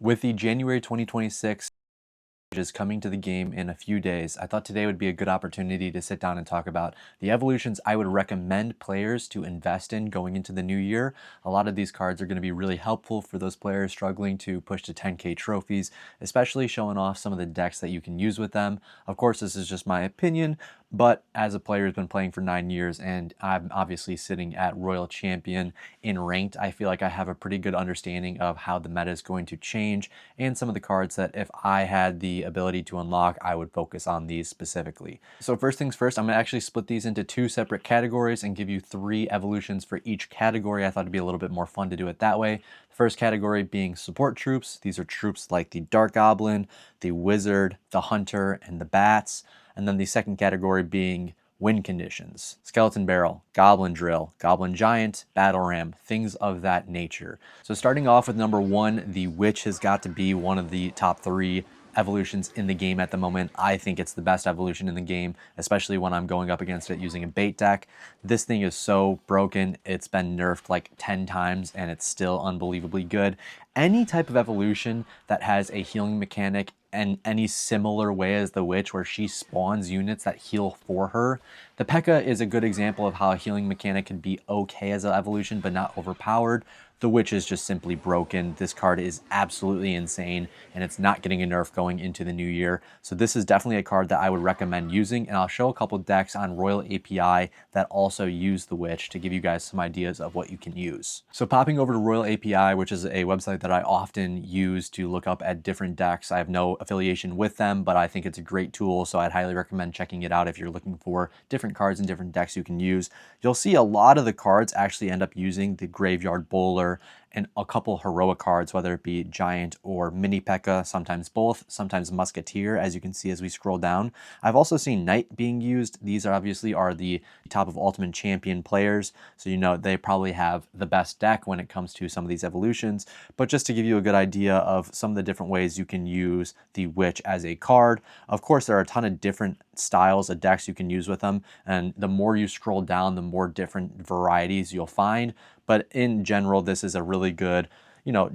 With the January 2026 is coming to the game in a few days, I thought today would be a good opportunity to sit down and talk about the evolutions I would recommend players to invest in going into the new year. A lot of these cards are going to be really helpful for those players struggling to push to 10K trophies, especially showing off some of the decks that you can use with them. Of course, this is just my opinion, but as a player who's been playing for 9 years and I'm obviously sitting at Royal Champion in ranked, I feel like I have a pretty good understanding of how the meta is going to change and some of the cards that if I had the ability to unlock, I would focus on these specifically. So first things first, I'm going to actually split these into 2 separate categories and give you 3 evolutions for each category. I thought it'd be a little bit more fun to do it that way. The first category being support troops. These are troops like the Dark Goblin, the Wizard, the Hunter, and the Bats. And then the second category being win conditions. Skeleton Barrel, Goblin Drill, Goblin Giant, Battle Ram, things of that nature. So starting off with number 1, the Witch has got to be one of the top 3 evolutions in the game at the moment. I think it's the best evolution in the game, especially when I'm going up against it using a bait deck. This thing is so broken. It's been nerfed like 10 times and it's still unbelievably good. Any type of evolution that has a healing mechanic and any similar way as the Witch where she spawns units that heal for her. The P.E.K.K.A. is a good example of how a healing mechanic can be okay as an evolution but not overpowered. The Witch is just simply broken. This card is absolutely insane, and it's not getting a nerf going into the new year. So this is definitely a card that I would recommend using, and I'll show a couple decks on Royal API that also use the Witch to give you guys some ideas of what you can use. So popping over to Royal API, which is a website that I often use to look up at different decks. I have no affiliation with them, but I think it's a great tool, so I'd highly recommend checking it out if you're looking for different cards and different decks you can use. You'll see a lot of the cards actually end up using the Graveyard Bowler and a couple heroic cards, whether it be Giant or Mini P.E.K.K.A., sometimes both, sometimes Musketeer, as you can see as we scroll down. I've also seen Knight being used. These obviously are the top of Ultimate Champion players, so you know they probably have the best deck when it comes to some of these evolutions. But just to give you a good idea of some of the different ways you can use the Witch as a card, of course there are a ton of different styles of decks you can use with them, and the more you scroll down, the more different varieties you'll find. But in general, this is a really good,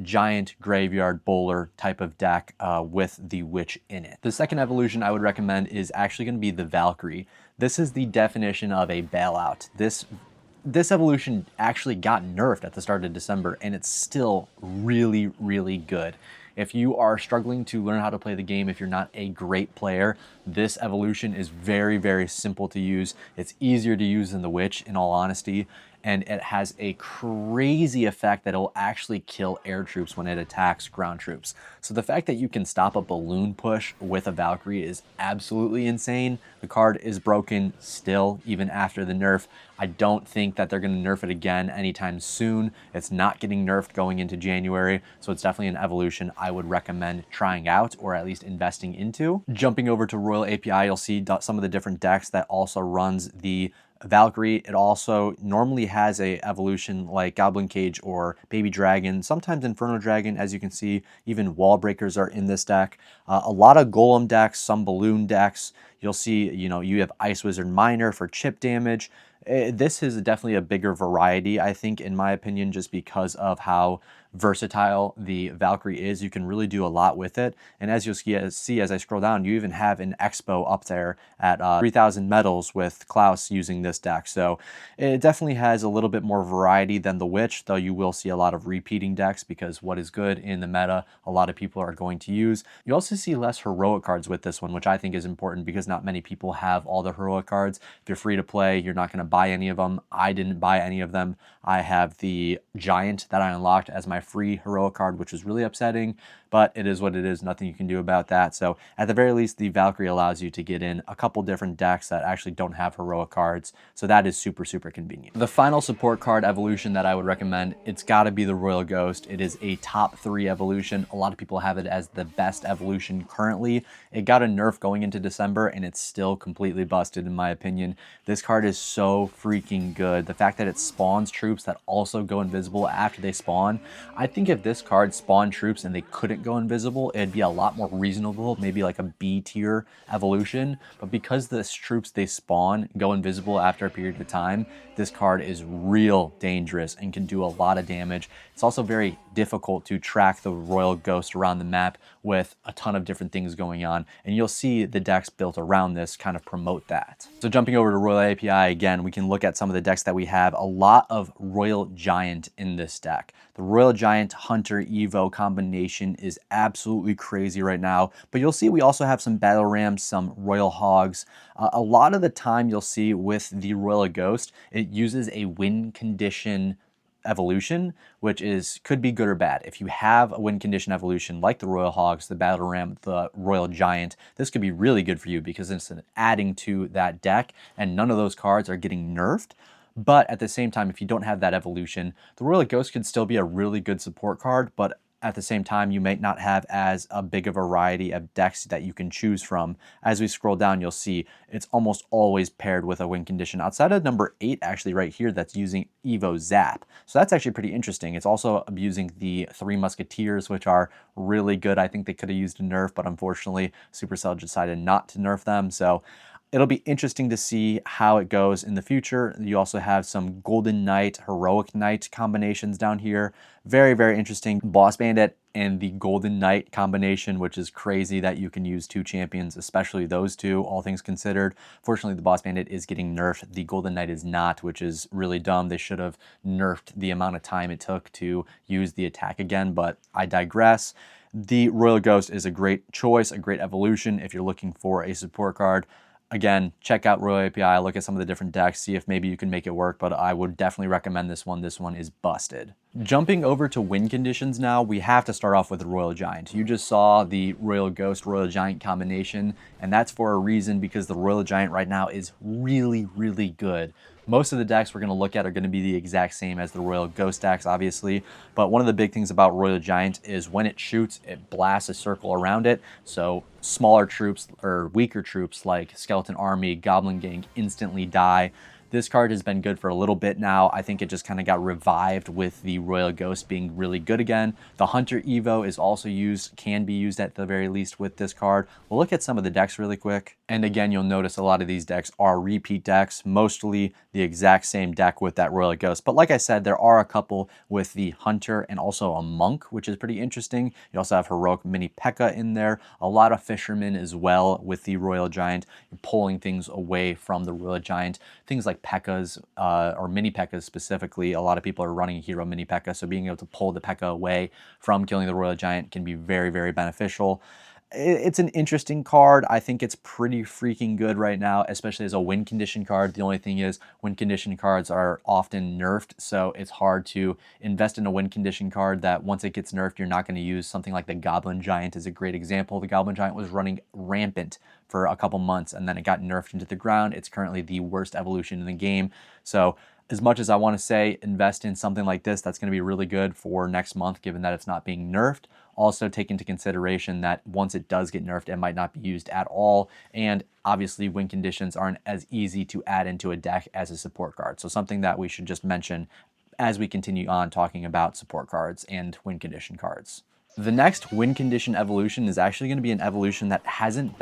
giant graveyard bowler type of deck with the Witch in it. The second evolution I would recommend is actually going to be the Valkyrie. This is the definition of a bailout. This evolution actually got nerfed at the start of December, and it's still really, really good. If you are struggling to learn how to play the game, if you're not a great player, this evolution is very, very simple to use. It's easier to use than the Witch, in all honesty, and it has a crazy effect that it'll actually kill air troops when it attacks ground troops. So the fact that you can stop a balloon push with a Valkyrie is absolutely insane. The card is broken still, even after the nerf. I don't think that they're going to nerf it again anytime soon. It's not getting nerfed going into January, so it's definitely an evolution I would recommend trying out or at least investing into. Jumping over to Royal API, you'll see some of the different decks that also runs the Valkyrie. It also normally has a evolution like Goblin Cage or Baby Dragon, sometimes Inferno Dragon. As you can see, even Wall Breakers are in this deck. A lot of Golem decks, some Balloon decks. You'll see, you have Ice Wizard Miner for chip damage. This is definitely a bigger variety, I think, in my opinion, just because of how versatile the Valkyrie is. You can really do a lot with it. And as you'll see as I scroll down, you even have an Expo up there at 3,000 medals with Klaus using this deck. So it definitely has a little bit more variety than the Witch, though you will see a lot of repeating decks because what is good in the meta, a lot of people are going to use. You also see less heroic cards with this one, which I think is important because not many people have all the heroic cards. If you're free to play, you're not going to buy any of them. I didn't buy any of them. I have the Giant that I unlocked as my free heroic card, which was really upsetting, but it is what it is. Nothing you can do about that. So at the very least, the Valkyrie allows you to get in a couple different decks that actually don't have heroic cards. So that is super, super convenient. The final support card evolution that I would recommend, it's got to be the Royal Ghost. It is a top 3 evolution. A lot of people have it as the best evolution currently. It got a nerf going into December, and it's still completely busted in my opinion. This card is so freaking good. The fact that it spawns troops that also go invisible after they spawn. I think if this card spawned troops and they couldn't go invisible, it'd be a lot more reasonable, maybe like a B tier evolution. But because the troops they spawn go invisible after a period of time, this card is real dangerous and can do a lot of damage. It's also very difficult to track the Royal Ghost around the map with a ton of different things going on. And you'll see the decks built around this kind of promote that. So jumping over to Royal API again, we can look at some of the decks that we have. A lot of Royal Giant in this deck. The Royal Giant Hunter Evo combination is absolutely crazy right now, but you'll see we also have some Battle Rams, some Royal Hogs. A lot of the time you'll see with the Royal Ghost, it uses a win condition evolution, which could be good or bad. If you have a win condition evolution like the Royal Hogs, the Battle Ram, the Royal Giant, this could be really good for you because it's adding to that deck and none of those cards are getting nerfed. But at the same time, if you don't have that evolution, the Royal Ghost could still be a really good support card, but at the same time, you might not have as a big a variety of decks that you can choose from. As we scroll down, you'll see it's almost always paired with a win condition. Outside of number 8, actually right here, that's using Evo Zap. So that's actually pretty interesting. It's also abusing the 3 Musketeers, which are really good. I think they could have used a nerf, but unfortunately, Supercell decided not to nerf them. So it'll be interesting to see how it goes in the future. You also have some Golden Knight, Heroic Knight combinations down here. Very, very interesting. Boss Bandit and the Golden Knight combination, which is crazy that you can use 2 champions, especially those 2, all things considered. Fortunately, the Boss Bandit is getting nerfed. The Golden Knight is not, which is really dumb. They should have nerfed the amount of time it took to use the attack again, but I digress. The Royal Ghost is a great choice, a great evolution if you're looking for a support card. Again, check out Royal API, look at some of the different decks, see if maybe you can make it work, but I would definitely recommend this one. This one is busted. Jumping over to win conditions now, we have to start off with the Royal Giant. You just saw the Royal Ghost, Royal Giant combination, and that's for a reason because the Royal Giant right now is really, really good. Most of the decks we're going to look at are going to be the exact same as the Royal Ghost decks, obviously. But one of the big things about Royal Giant is when it shoots, it blasts a circle around it. So smaller troops or weaker troops like Skeleton Army, Goblin Gang instantly die. This card has been good for a little bit now. I think it just kind of got revived with the Royal Ghost being really good again. The Hunter Evo is also used, can be used at the very least with this card. We'll look at some of the decks really quick. And again, you'll notice a lot of these decks are repeat decks, mostly the exact same deck with that Royal Ghost. But like I said, there are a couple with the Hunter and also a Monk, which is pretty interesting. You also have Heroic Mini P.E.K.K.A. in there. A lot of Fishermen as well with the Royal Giant. You're pulling things away from the Royal Giant. Things like P.E.K.K.A.s or Mini P.E.K.K.A.s specifically. A lot of people are running Hero Mini P.E.K.K.A. So being able to pull the P.E.K.K.A. away from killing the Royal Giant can be very, very beneficial. It's an interesting card. I think it's pretty freaking good right now, especially as a win condition card. The only thing is win condition cards are often nerfed, so it's hard to invest in a win condition card that once it gets nerfed, you're not going to use. Something like the Goblin Giant is a great example. The Goblin Giant was running rampant for a couple months, and then it got nerfed into the ground. It's currently the worst evolution in the game. So as much as I want to say invest in something like this, that's going to be really good for next month, given that it's not being nerfed. Also take into consideration that once it does get nerfed, it might not be used at all. And obviously win conditions aren't as easy to add into a deck as a support card. So something that we should just mention as we continue on talking about support cards and win condition cards. The next win condition evolution is actually going to be an evolution that hasn't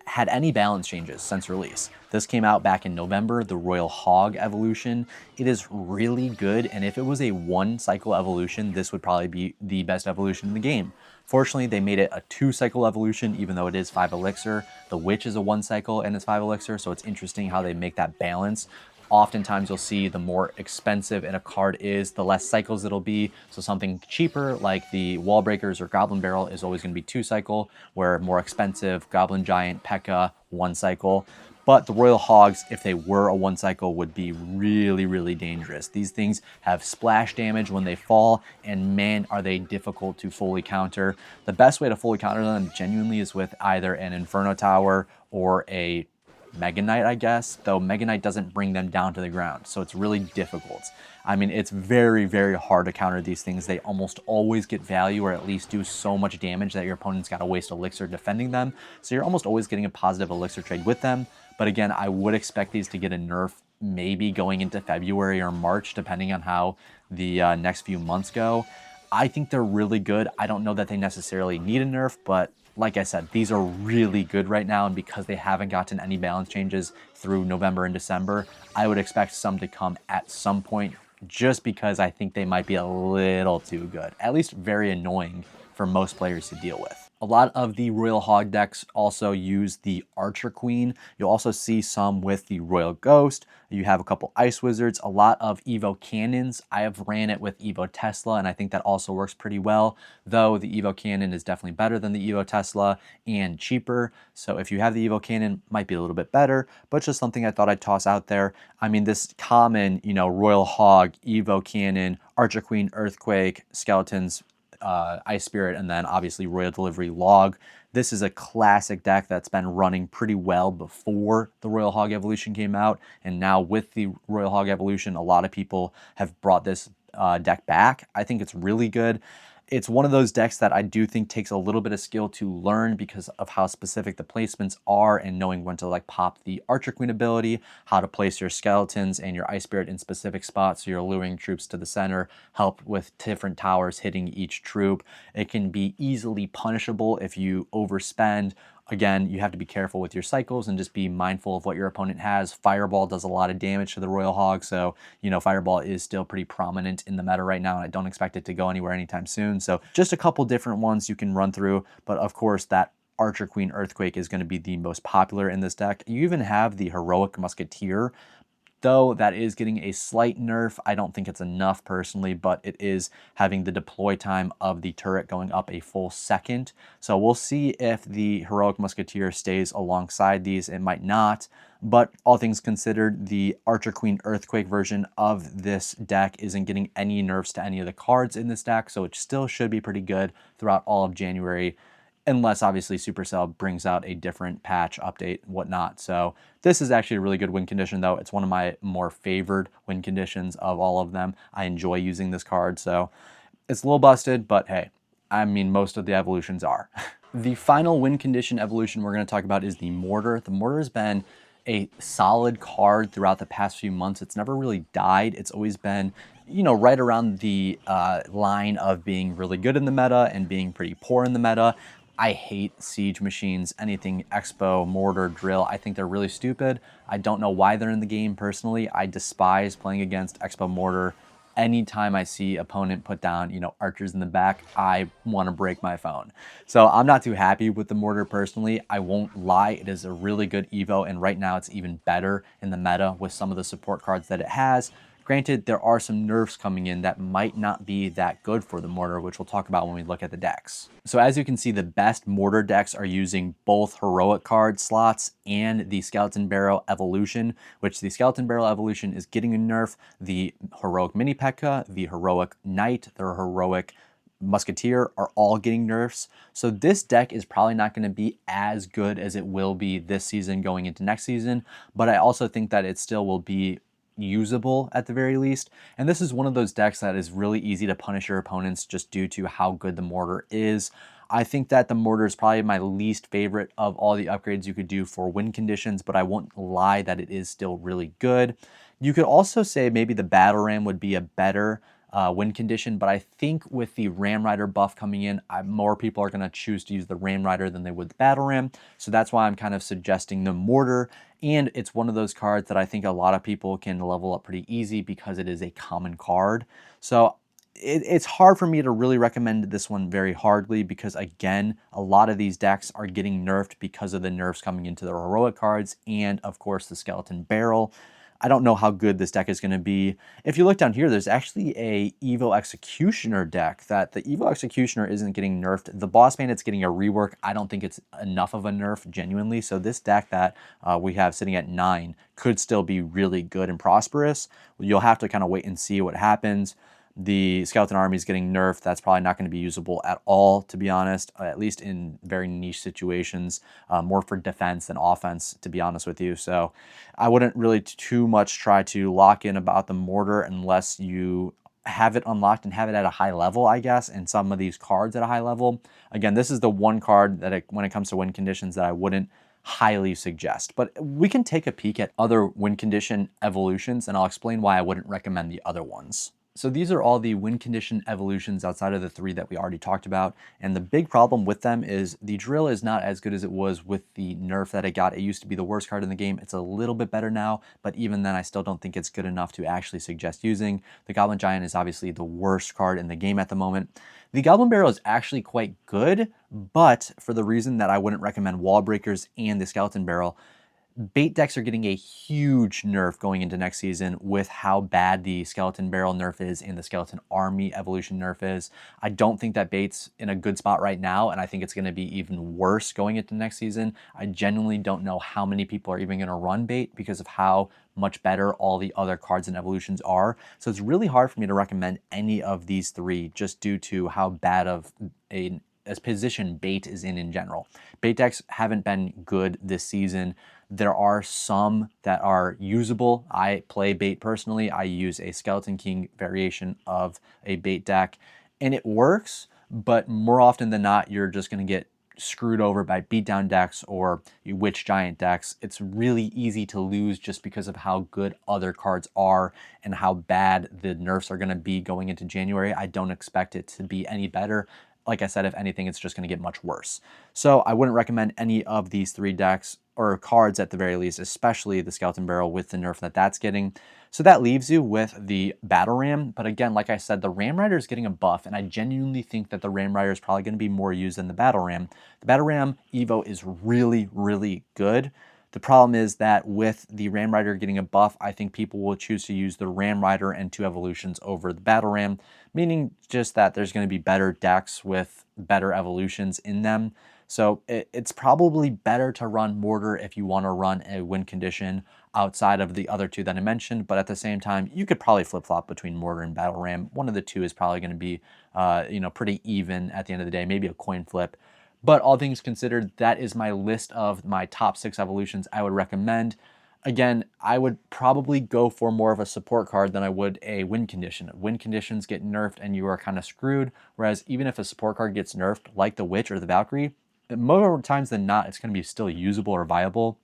had any balance changes since release. This came out back in November, the Royal Hog evolution. It is really good, and if it was a 1-cycle evolution, this would probably be the best evolution in the game. Fortunately, they made it a 2-cycle evolution, even though it is 5 elixir. The Witch is a 1-cycle and it's 5 elixir, so it's interesting how they make that balance. Oftentimes you'll see the more expensive in a card is, the less cycles it'll be. So something cheaper like the Wall Breakers or Goblin Barrel is always going to be 2-cycle, where more expensive Goblin Giant, P.E.K.K.A. 1-cycle. But the Royal Hogs, if they were a 1-cycle, would be really, really dangerous. These things have splash damage when they fall, and man, are they difficult to fully counter. The best way to fully counter them genuinely is with either an Inferno Tower or a Mega Knight, I guess, though Mega Knight doesn't bring them down to the ground, so it's really difficult. I mean, it's very, very hard to counter these things. They almost always get value, or at least do so much damage that your opponent's got to waste elixir defending them, so you're almost always getting a positive elixir trade with them. But again, I would expect these to get a nerf maybe going into February or March, depending on how the next few months go. I think they're really good. I don't know that they necessarily need a nerf, but like I said, these are really good right now, and because they haven't gotten any balance changes through November and December, I would expect some to come at some point just because I think they might be a little too good, at least very annoying for most players to deal with. A lot of the Royal Hog decks also use the Archer Queen. You'll also see some with the Royal Ghost. You have a couple Ice Wizards, a lot of Evo Cannons. I have ran it with Evo Tesla, and I think that also works pretty well, though the Evo Cannon is definitely better than the Evo Tesla and cheaper. So if you have the Evo Cannon, might be a little bit better, but just something I thought I'd toss out there. I mean, this common, Royal Hog, Evo Cannon, Archer Queen, Earthquake, Skeletons, Ice Spirit, and then obviously Royal Delivery Log. This is a classic deck that's been running pretty well before the Royal Hog Evolution came out, and now with the Royal Hog Evolution, a lot of people have brought this deck back. I think it's really good. It's one of those decks that I do think takes a little bit of skill to learn because of how specific the placements are and knowing when to like pop the Archer Queen ability, how to place your Skeletons and your Ice Spirit in specific spots so you're luring troops to the center, help with different towers hitting each troop. It can be easily punishable if you overspend. Again, you have to be careful with your cycles and just be mindful of what your opponent has. Fireball does a lot of damage to the Royal Hog, so, Fireball is still pretty prominent in the meta right now, and I don't expect it to go anywhere anytime soon. So just a couple different ones you can run through, but of course that Archer Queen Earthquake is going to be the most popular in this deck. You even have the Heroic Musketeer, though that is getting a slight nerf. I don't think it's enough personally, but it is having the deploy time of the turret going up a full second. So we'll see if the Heroic Musketeer stays alongside these. It might not, but all things considered, the Archer Queen Earthquake version of this deck isn't getting any nerfs to any of the cards in this deck, so it still should be pretty good throughout all of January, unless obviously Supercell brings out a different patch, update, whatnot. So this is actually a really good win condition, though. It's one of my more favored win conditions of all of them. I enjoy using this card, so it's a little busted, but hey, I mean, most of the evolutions are. The final win condition evolution we're going to talk about is the Mortar. The Mortar has been a solid card throughout the past few months. It's never really died. It's always been, right around the line of being really good in the meta and being pretty poor in the meta. I hate siege machines, anything Expo, Mortar, Drill. I think they're really stupid. I don't know why they're in the game personally. I despise playing against Expo Mortar. Anytime I see opponent put down, archers in the back, I want to break my phone. So I'm not too happy with the Mortar personally. I won't lie, it is a really good Evo, and right now it's even better in the meta with some of the support cards that it has. Granted, there are some nerfs coming in that might not be that good for the Mortar, which we'll talk about when we look at the decks. So as you can see, the best Mortar decks are using both Heroic card slots and the Skeleton Barrel Evolution, which the Skeleton Barrel Evolution is getting a nerf. The Heroic Mini P.E.K.K.A., the Heroic Knight, the Heroic Musketeer are all getting nerfs. So this deck is probably not going to be as good as it will be this season going into next season, but I also think that it still will be usable at the very least. And this is one of those decks that is really easy to punish your opponents just due to how good the Mortar is. I think that the Mortar is probably my least favorite of all the upgrades you could do for win conditions, but I won't lie that it is still really good. You could also say maybe the Battle Ram would be a better win condition, but I think with the Ram Rider buff coming in, more people are going to choose to use the Ram Rider than they would the Battle Ram. So that's why I'm kind of suggesting the Mortar. And it's one of those cards that I think a lot of people can level up pretty easy because it is a common card. So it's hard for me to really recommend this one very hardly because, again, a lot of these decks are getting nerfed because of the nerfs coming into the Heroic cards and, of course, the Skeleton Barrel. I don't know how good this deck is going to be. If you look down here, there's actually a Evo Executioner deck that the Evo Executioner isn't getting nerfed. The Boss Bandit's getting a rework. I don't think it's enough of a nerf, genuinely. So this deck that we have sitting at 9 could still be really good and prosperous. You'll have to kind of wait and see what happens. The Skeleton Army is getting nerfed. That's probably not going to be usable at all, to be honest, at least in very niche situations, more for defense than offense, to be honest with you. So I wouldn't really too much try to lock in about the Mortar unless you have it unlocked and have it at a high level, I guess, and some of these cards at a high level. Again, this is the one card that when it comes to win conditions that I wouldn't highly suggest. But we can take a peek at other win condition evolutions, and I'll explain why I wouldn't recommend the other ones. So these are all the win condition evolutions outside of the three that we already talked about. And the big problem with them is the drill is not as good as it was with the nerf that it got. It used to be the worst card in the game. It's a little bit better now, but even then I still don't think it's good enough to actually suggest using. The Goblin Giant is obviously the worst card in the game at the moment. The Goblin Barrel is actually quite good, but for the reason that I wouldn't recommend Wall Breakers and the Skeleton Barrel, bait decks are getting a huge nerf going into next season with how bad the Skeleton Barrel nerf is and the Skeleton Army evolution nerf is. I don't think that bait's in a good spot right now, and I think it's going to be even worse going into next season. I genuinely don't know how many people are even going to run bait because of how much better all the other cards and evolutions are. So it's really hard for me to recommend any of these three just due to how bad of a position bait is in general. Bait decks haven't been good this season. There are some that are usable. I play bait personally. I use a Skeleton King variation of a bait deck, and it works, but more often than not, you're just going to get screwed over by beatdown decks or Witch Giant decks. It's really easy to lose just because of how good other cards are and how bad the nerfs are going to be going into January. I don't expect it to be any better. Like I said, if anything, it's just going to get much worse. So I wouldn't recommend any of these three decks or cards at the very least, especially the Skeleton Barrel with the nerf that that's getting. So that leaves you with the Battle Ram. But again, like I said, the Ram Rider is getting a buff, and I genuinely think that the Ram Rider is probably going to be more used than the Battle Ram. The Battle Ram Evo is really, really good. The problem is that with the Ram Rider getting a buff, I think people will choose to use the Ram Rider and 2 evolutions over the Battle Ram, meaning just that there's going to be better decks with better evolutions in them. So it's probably better to run Mortar if you want to run a win condition outside of the other two that I mentioned, but at the same time, you could probably flip-flop between Mortar and Battle Ram. One of the two is probably going to be pretty even at the end of the day, maybe a coin flip. But all things considered, that is my list of my top 6 evolutions I would recommend. Again, I would probably go for more of a support card than I would a win condition. Win conditions get nerfed and you are kind of screwed, whereas even if a support card gets nerfed, like the Witch or the Valkyrie, more times than not, it's going to be still usable or viable,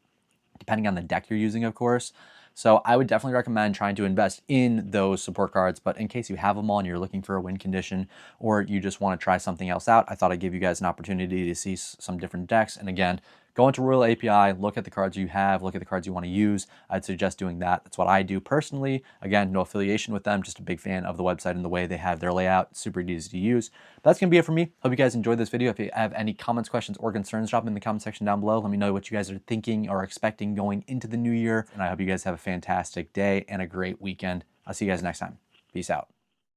depending on the deck you're using, of course. So I would definitely recommend trying to invest in those support cards, but in case you have them all and you're looking for a win condition or you just want to try something else out, I thought I'd give you guys an opportunity to see some different decks. And again, go into Royale API, look at the cards you have, look at the cards you want to use. I'd suggest doing that. That's what I do personally. Again, no affiliation with them, just a big fan of the website and the way they have their layout. Super easy to use. But that's going to be it for me. Hope you guys enjoyed this video. If you have any comments, questions, or concerns, drop them in the comment section down below. Let me know what you guys are thinking or expecting going into the new year. And I hope you guys have a fantastic day and a great weekend. I'll see you guys next time. Peace out.